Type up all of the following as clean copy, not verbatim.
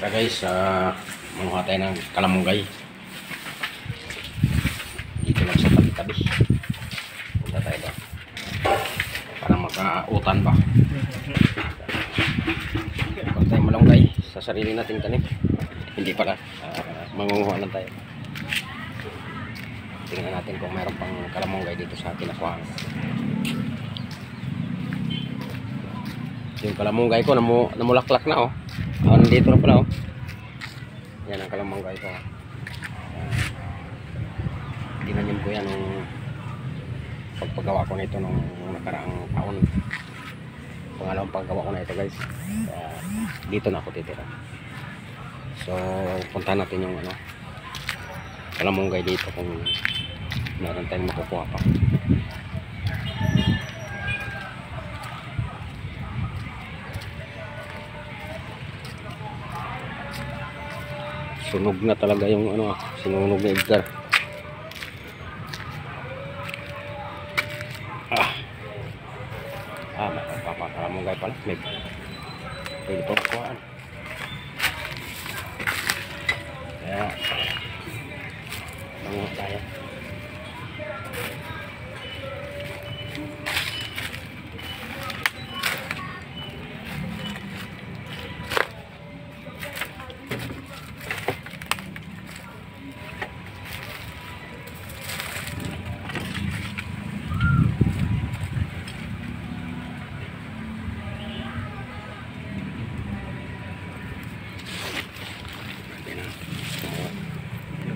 Tara guys, manguha tayo ng kalamunggay. Dito lang sa tabi-tabi. Punta tayo doon. Para makautan ba. Punta tayo malunggay sa sarili nating tanim. Hindi pala, mangunguha lang tayo. Tingnan natin kung mayroon pang kalamunggay dito sa kinakuhaan. Yung kalamunggay ko namulaklak na oh. Nandito na pala oh. Yan ang kalamunggay ko. Tinanim ko yan nung pagpagawa ko nito nung nakaraang taon. Pangalawang paggawa ko na ito guys. Dito na ako titira. So punta natin yung kalamunggay dito kung meron tayong makukuha pa. Sunog na talaga yung sinunog ni Edgar. Magpapakalamugay pala. May pwede pa kuhaan. Kaya manguha tayo.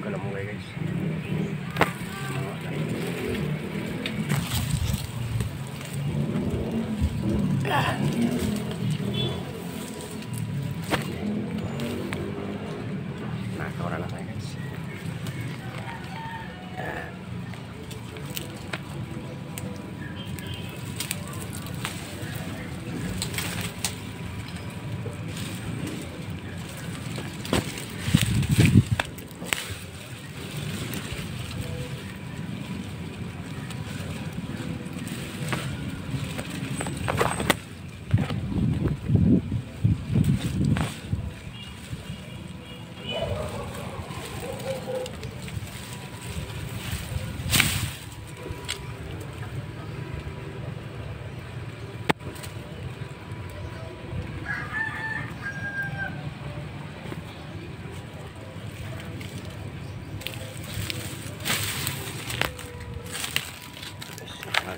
Kalamunggay guys. Nakakawala na tayo guys.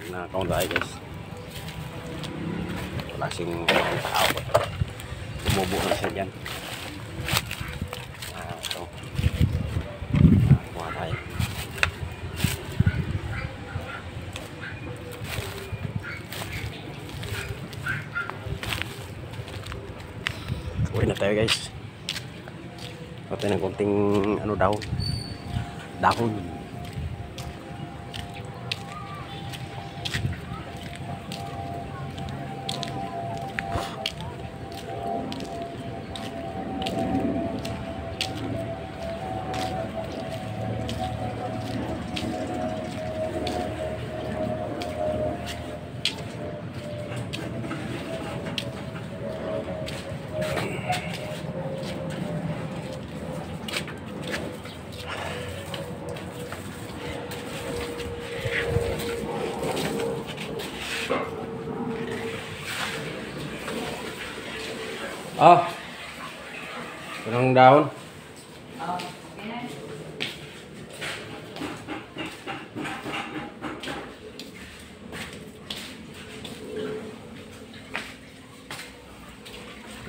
Nakakaon tayo guys. Wala sing tao. Tumubo na siya dyan. Ito. Nakakuha tayo. Uwi na tayo guys. Ito ng konting dahon. Anong dahon?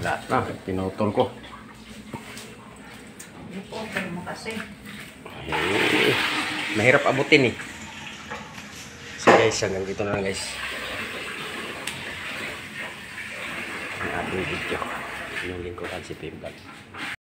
Lahat na, pinutol ko. Pinutol mo kasi. Mahirap abutin eh. So guys, hanggang dito na lang guys. Ang ating video. Yung lingkuran si Pimble.